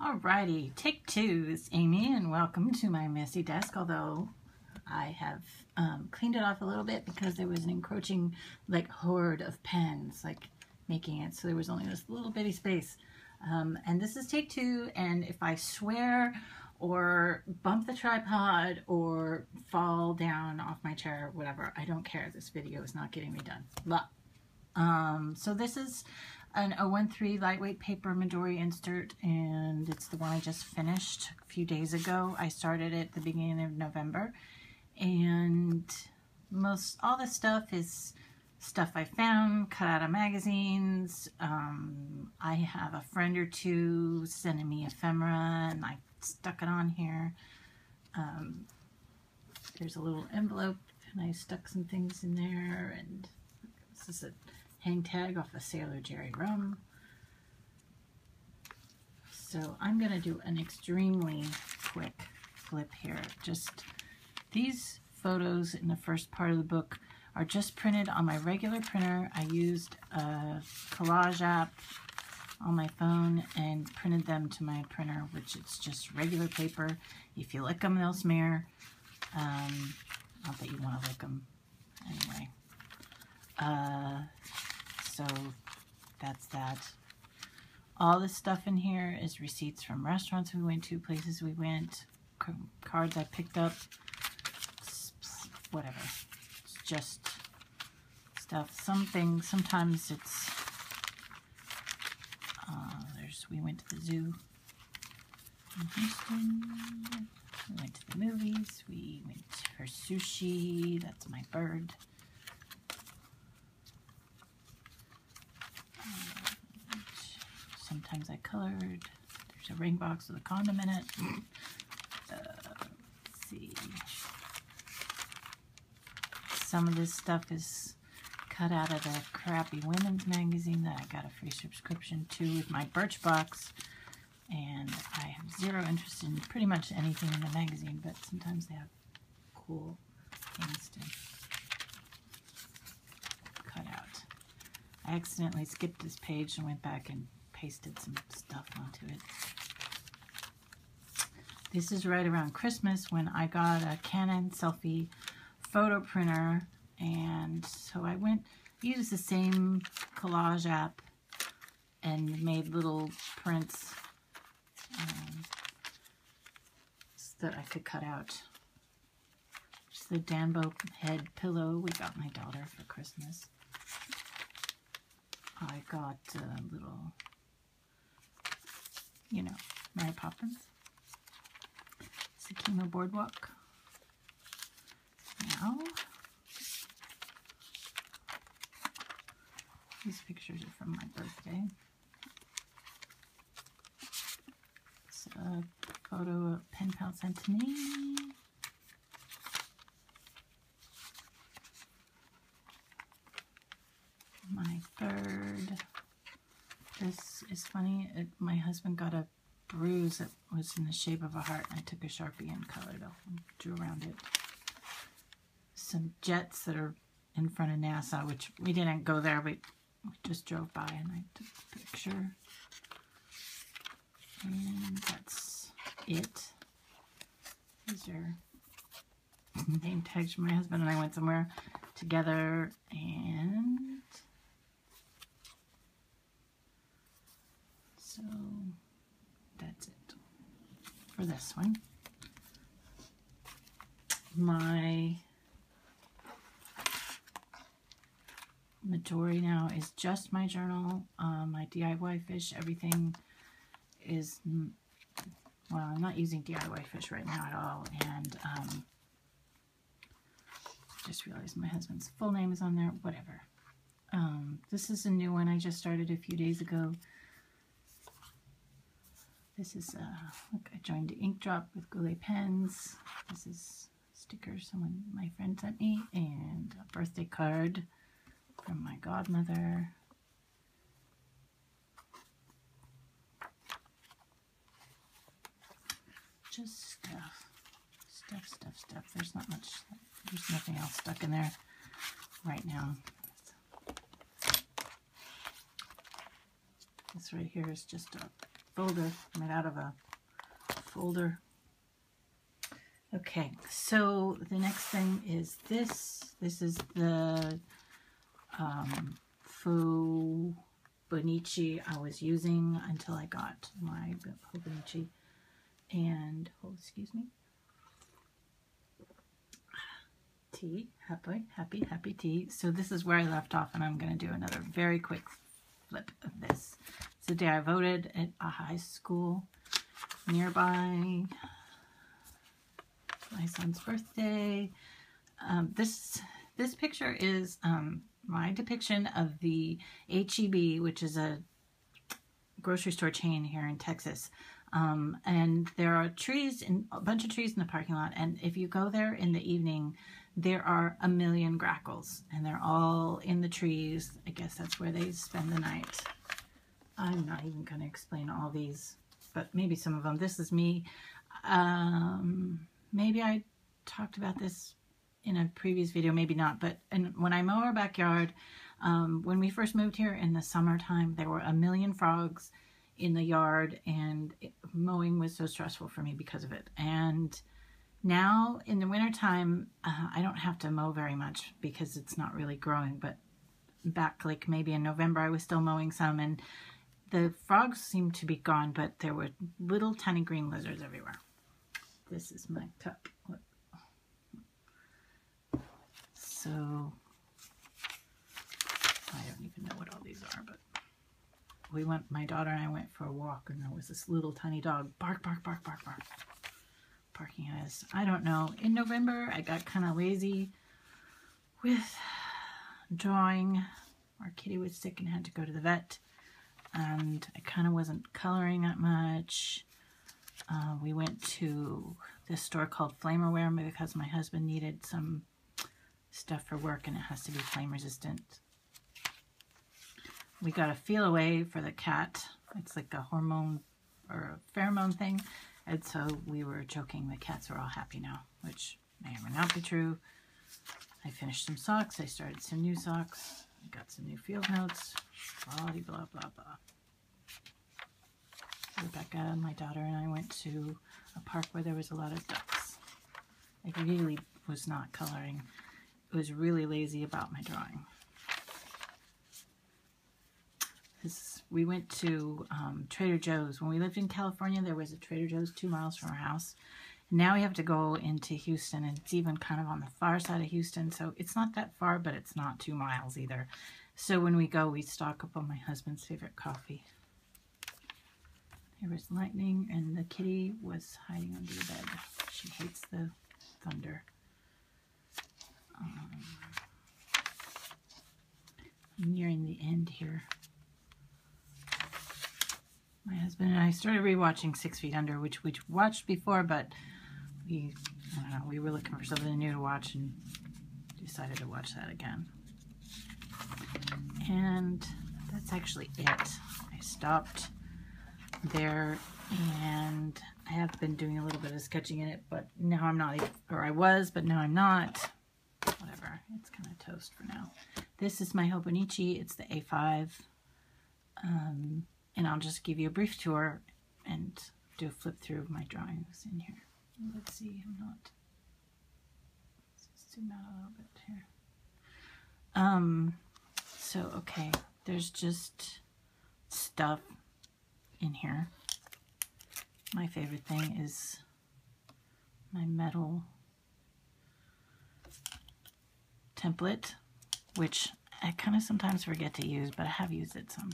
Alrighty, take two. It's Amy and welcome to my messy desk, although I have cleaned it off a little bit because there was an encroaching horde of pens making it, so there was only this little bitty space. And this is take two, and if I swear or bump the tripod or fall down off my chair or whatever, I don't care. This video is not getting me done. But so this is an 013 lightweight paper Midori insert, and it's the one I just finished a few days ago. I started it at the beginning of November, and all this stuff is stuff I found, cut out of magazines. I have a friend or two sending me ephemera, and I stuck it on here. There's a little envelope, and I stuck some things in there, and this is a hang tag off a Sailor Jerry rum. So I'm going to do an extremely quick flip here. Just these photos in the first part of the book are just printed on my regular printer. I used a collage app on my phone and printed them to my printer, which is just regular paper. If you lick them, they'll smear. Not that you want to lick them anyway. So that's that. All this stuff in here is receipts from restaurants we went to, places we went, cards I picked up, whatever. It's just stuff. Some things, sometimes it's, we went to the zoo in Houston, we went to the movies, we went for sushi, that's my bird. Sometimes I colored. There's a ring box with a condom in it. Let's see. Some of this stuff is cut out of the crappy women's magazine that I got a free subscription to with my Birchbox. And I have zero interest in pretty much anything in the magazine, but sometimes they have cool things to cut out. I accidentally skipped this page and went back and pasted some stuff onto it. This is right around Christmas when I got a Canon selfie photo printer, and so I used the same collage app and made little prints so that I could cut out. Just the Danbo head pillow we got my daughter for Christmas. I got a little, you know, Mary Poppins, Sakima Boardwalk. Now, these pictures are from my birthday. It's a photo of Pen Pal sent to me. My bird. This is funny. My husband got a bruise that was in the shape of a heart, and I took a Sharpie and colored it and drew around it. Some jets that are in front of NASA, which we didn't go there, we just drove by, and I took a picture. And that's it. These are name tags from my husband, and I went somewhere together, and so that's it for this one. My Midori now is just my journal, my DIY fish, everything is, well, I'm not using DIY fish right now at all, and just realized my husband's full name is on there, whatever. This is a new one I just started a few days ago. This is, look, I joined the Ink Drop with Goulet pens. This is stickers my friend sent me, and a birthday card from my godmother. Just stuff. There's not much, there's nothing else stuck in there right now. This right here is just a folder made out of a folder. Okay, so the next thing is this. This is the faux Bonichi I was using until I got my Hobonichi. And, oh, excuse me. Tea, happy tea. So this is where I left off, and I'm going to do another very quick flip of this. It's the day I voted at a high school nearby. My son's birthday. This picture is my depiction of the H-E-B, which is a grocery store chain here in Texas. And there are trees, a bunch of trees in the parking lot. And if you go there in the evening, there are a million grackles, and they're all in the trees. I guess that's where they spend the night. I'm not even going to explain all these, but maybe some of them. This is me. Maybe I talked about this in a previous video, maybe not, but when I mow our backyard, when we first moved here in the summertime, there were a million frogs in the yard, and mowing was so stressful for me because of it. And now in the wintertime, I don't have to mow very much because it's not really growing, but back like maybe in November, I was still mowing some, and the frogs seemed to be gone, but there were little tiny green lizards everywhere. This is my cup. So, I don't even know what all these are, but my daughter and I went for a walk, and there was this little tiny dog, bark, bark, bark, bark, bark, barking at us. I don't know. In November, I got kind of lazy with drawing. Our kitty was sick and had to go to the vet, and I kind of wasn't coloring that much. We went to this store called Flamerware because my husband needed some stuff for work, and it has to be flame resistant. We got a feel away for the cat. It's like a hormone or a pheromone thing. And so we were joking the cats are all happy now, which may or may not be true. I finished some socks. I started some new socks. I got some new field notes. Blah, blah, blah, blah. Rebecca, my daughter, and I went to a park where there was a lot of ducks. I really was not coloring. I was really lazy about my drawing. We went to Trader Joe's. When we lived in California, there was a Trader Joe's 2 miles from our house. Now we have to go into Houston, and it's even kind of on the far side of Houston, so it's not that far, but it's not 2 miles either. So when we go, we stock up on my husband's favorite coffee. There was lightning, and the kitty was hiding under the bed. She hates the thunder. I'm nearing the end here. My husband and I started rewatching 6 Feet Under, which we watched before, but I don't know, we were looking for something new to watch and decided to watch that again. And that's actually it. I stopped there, and I have been doing a little bit of sketching in it, but now I'm not, or I was, but now I'm not. Whatever, it's kind of toast for now. This is my Hobonichi. It's the A5. And I'll just give you a brief tour and do a flip through of my drawings in here. Let's see, let's zoom out a little bit here. So, okay, there's just stuff in here. My favorite thing is my metal template, which I kind of sometimes forget to use, but I have used it some.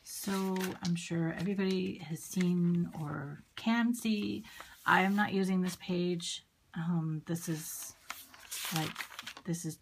So I'm sure everybody has seen or can see. I am not using this page. This is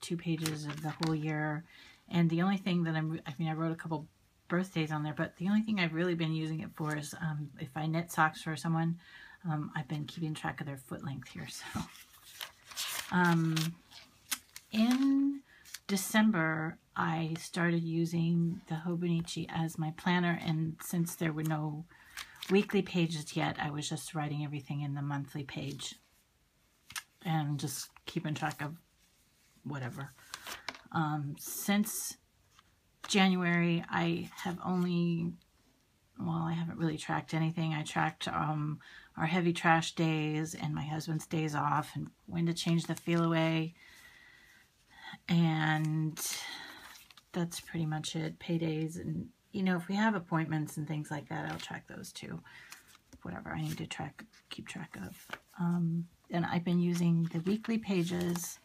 2 pages of the whole year. And the only thing that I wrote a couple birthdays on there, but the only thing I've really been using it for is if I knit socks for someone, I've been keeping track of their foot length here. So in December, I started using the Hobonichi as my planner, and since there were no weekly pages yet, I was just writing everything in the monthly page and just keeping track of whatever. Since January, I have only, well, I haven't really tracked anything. I tracked our heavy trash days and my husband's days off and when to change the feel away. And that's pretty much it. Paydays, and you know, if we have appointments and things like that, I'll track those too. Whatever I need to keep track of. And I've been using the weekly pages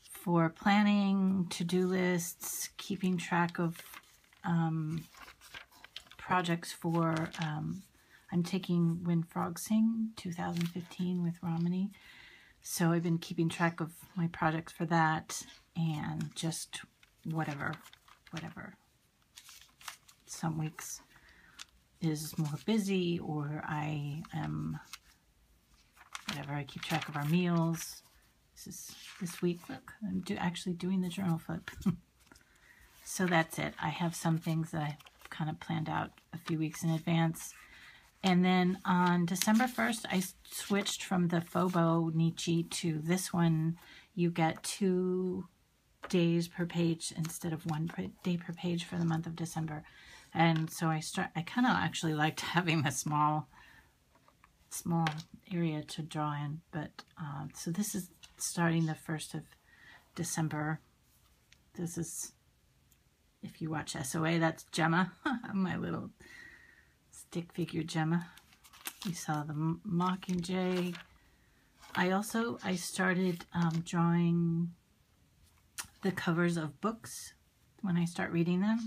for planning, to-do lists, keeping track of projects for, I'm taking When Frogs Sing 2015 with Romany. So I've been keeping track of my projects for that and just whatever. Some weeks is more busy, or I am, whatever, I keep track of our meals. This week, look, I'm actually doing the journal flip. So that's it. I have some things that I kind of planned out a few weeks in advance. And then on December 1st, I switched from the Fobo Nietzsche to this one. You get 2 days per page instead of 1 day per page for the month of December. And so I kind of actually liked having a small area to draw in. But so this is starting the 1st of December. This is, if you watch SOA, that's Gemma, my little stick figure Gemma. You saw the Mockingjay. I started drawing the covers of books when I start reading them.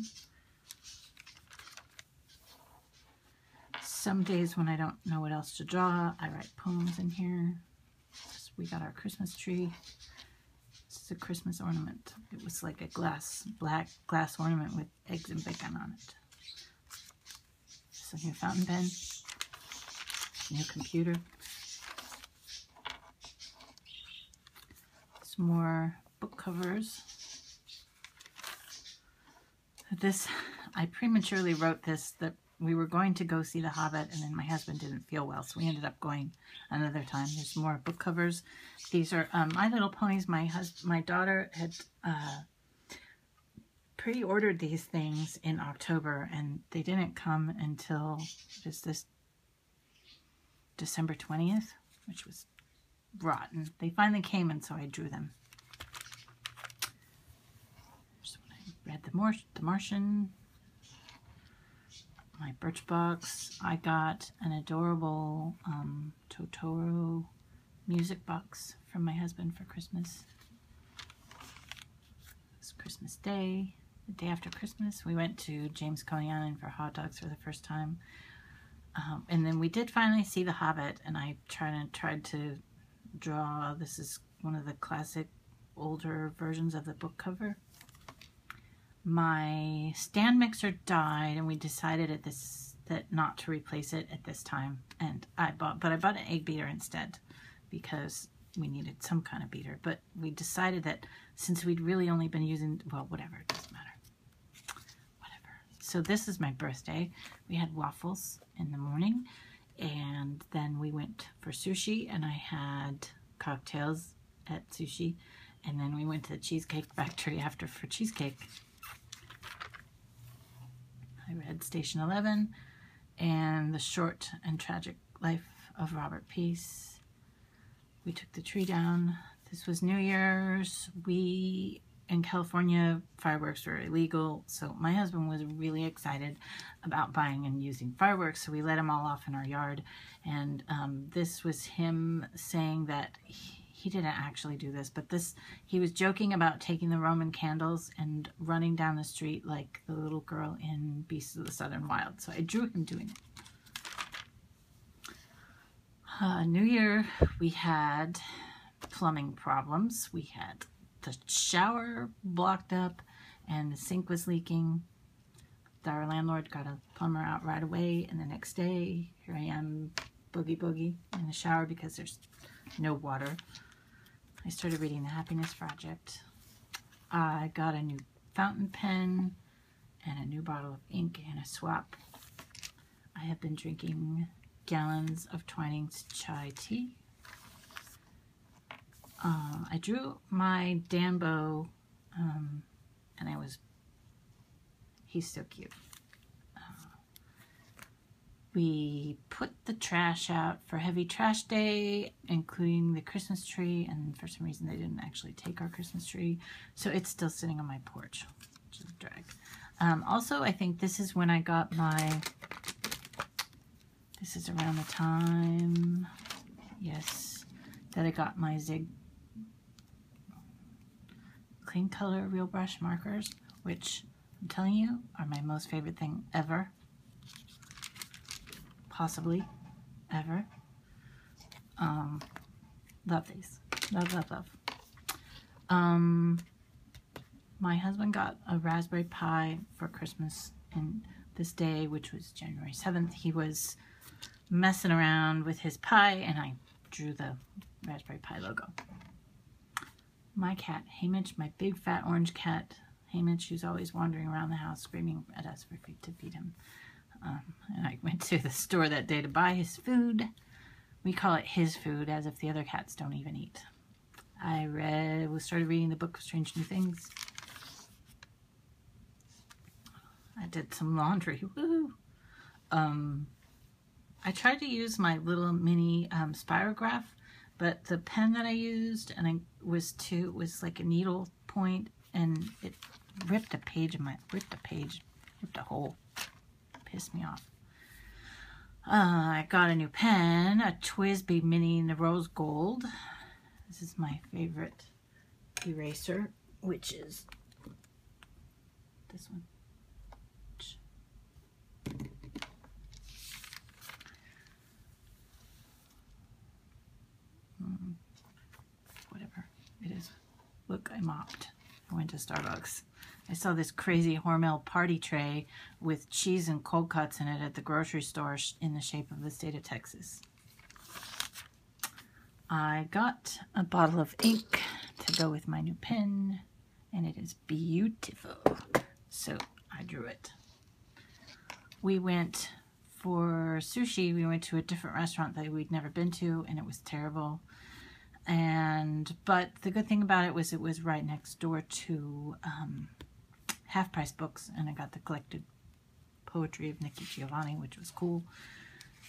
Some days when I don't know what else to draw, I write poems in here. We got our Christmas tree. This is a Christmas ornament. It was like a black glass ornament with eggs and bacon on it. So new fountain pen, new computer. Some more book covers. This, I prematurely wrote this, that we were going to go see The Hobbit, and then my husband didn't feel well, so we ended up going another time. There's more book covers. These are My Little Ponies. My daughter had pre-ordered these things in October, and they didn't come until just this December 20th, which was rotten. They finally came, and so I drew them. Here's when I read The Martian. My Birchbox. I got an adorable Totoro music box from my husband for Christmas. It's Christmas Day, the day after Christmas. We went to James Coney Island for hot dogs for the first time. And then we did finally see The Hobbit, and I tried to draw. This is one of the classic older versions of the book cover. My stand mixer died, and we decided that not to replace it at this time. And I bought an egg beater instead because we needed some kind of beater. But we decided that since we'd really only been using, well, whatever, it doesn't matter. Whatever. So this is my birthday. We had waffles in the morning, and then we went for sushi, and I had cocktails at sushi, and then we went to the Cheesecake Factory after for cheesecake. I read Station 11 and The Short and Tragic Life of Robert Peace. We took the tree down. This was New Year's. In California, fireworks were illegal, so my husband was really excited about buying and using fireworks, so we let them all off in our yard. And this was him saying that he didn't actually do this, but he was joking about taking the Roman candles and running down the street like the little girl in Beasts of the Southern Wild. So I drew him doing it. New Year, we had plumbing problems. We had the shower blocked up and the sink was leaking. Our landlord got a plumber out right away, and the next day, here I am, boogie in the shower because there's no water. I started reading The Happiness Project. I got a new fountain pen and a new bottle of ink and a swap. I have been drinking gallons of Twinings chai tea. I drew my Danbo, and I was He's so cute. We put the trash out for heavy trash day, including the Christmas tree, and for some reason they didn't actually take our Christmas tree, so it's still sitting on my porch, which is a drag. Also, I think this is when I got this is around the time, yes, that I got my Zig Clean Color Real Brush markers, which I'm telling you are my most favorite thing ever. Possibly ever. Love these. Love, love, love. My husband got a Raspberry Pi for Christmas, and this day, which was January 7th, he was messing around with his pie, and I drew the Raspberry Pi logo. My cat, Hamish, my big fat orange cat, Hamish, who's always wandering around the house screaming at us to feed him. And I went to the store that day to buy his food. We call it his food, as if the other cats don't even eat. We started reading the Book of Strange New Things. I did some laundry. Woo! I tried to use my little mini spirograph, but the pen that I used was like a needle point, and it ripped a hole. Pissed me off. I got a new pen, a TWSBI Mini in the rose gold. This is my favorite eraser, which is this one. Whatever it is. Look, I mopped. I went to Starbucks. I saw this crazy Hormel party tray with cheese and cold cuts in it at the grocery store in the shape of the state of Texas. I got a bottle of ink to go with my new pen, and it is beautiful. So I drew it. We went for sushi. We went to a different restaurant that we'd never been to, and it was terrible. But the good thing about it was right next door to Half Price Books, and I got the collected poetry of Nikki Giovanni, which was cool.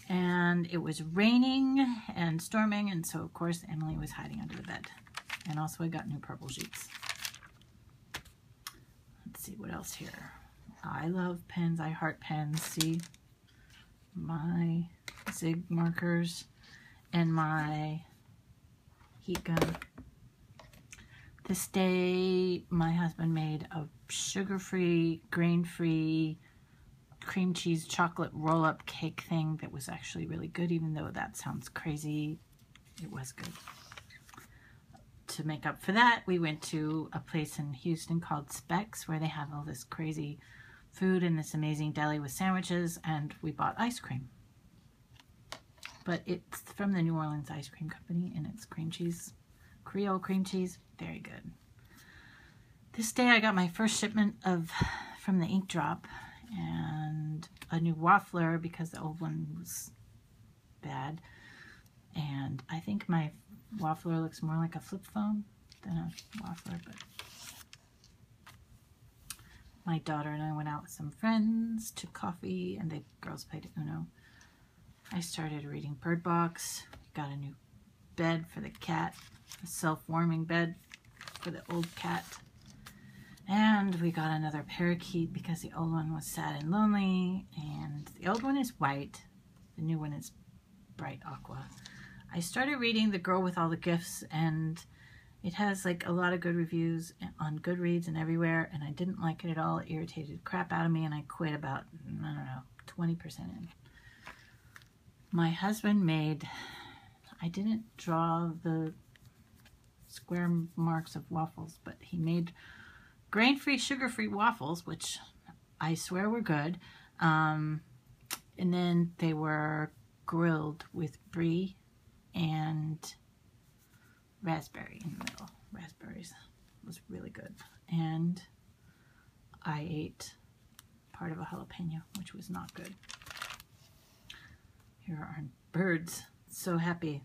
And it was raining and storming, and so of course Emily was hiding under the bed. And also I got new purple sheets. Let's see what else here. I love pens. I heart pens. See my Zig markers and my heat gun. This day, my husband made a sugar-free, grain-free, cream cheese chocolate roll-up cake thing that was actually really good, even though that sounds crazy. It was good. To make up for that, we went to a place in Houston called Specs, where they have all this crazy food in this amazing deli with sandwiches, and we bought ice cream. But it's from the New Orleans Ice Cream Company, and it's cream cheese, Creole cream cheese, very good. This day I got my first shipment from the Ink Drop, and a new waffler because the old one was bad. And I think my waffler looks more like a flip phone than a waffler, but my daughter and I went out with some friends to coffee, and the girls played Uno. I started reading Bird Box, got a new bed for the cat, a self-warming bed for the old cat, and we got another parakeet because the old one was sad and lonely, and the old one is white, the new one is bright aqua. I started reading The Girl with All the Gifts, and it has like a lot of good reviews on Goodreads and everywhere, and I didn't like it at all. It irritated the crap out of me, and I quit about, I don't know, 20% in. My husband made, I didn't draw the square marks of waffles, but he made grain-free, sugar-free waffles, which I swear were good. And then they were grilled with brie and raspberry in the middle. Raspberries was really good. And I ate part of a jalapeno, which was not good. Here are our birds. So happy.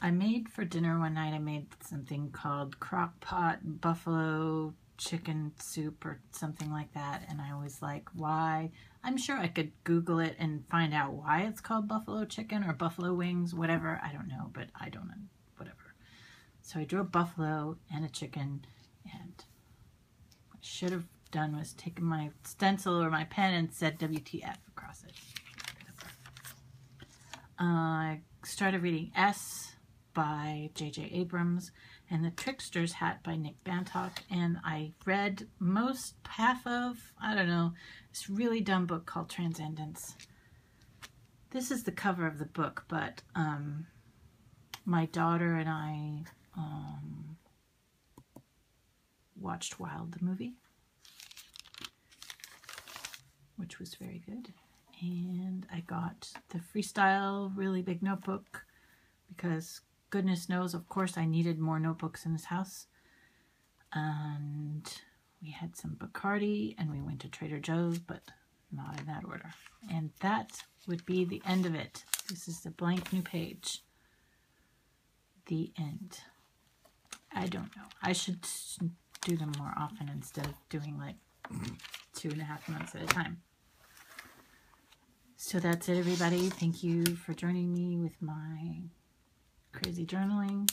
I made for dinner one night, I made something called crock pot buffalo chicken soup or something like that, and I was like, why? I'm sure I could Google it and find out why it's called buffalo chicken or buffalo wings, whatever. I don't know, but I don't know, whatever. So I drew a buffalo and a chicken, and what I should have done was taken my stencil or my pen and said WTF across it. I started reading S by J.J. Abrams and The Trickster's Hat by Nick Bantock, and I read half of, I don't know, this really dumb book called Transcendence. This is the cover of the book, but my daughter and I watched Wild, the movie, which was very good. And I got the Freestyle really big notebook because goodness knows, of course, I needed more notebooks in this house. And we had some Bacardi and we went to Trader Joe's, but not in that order. And that would be the end of it. This is the blank new page. The end. I don't know. I should do them more often instead of doing like 2.5 months at a time. So that's it, everybody. Thank you for joining me with my crazy journaling.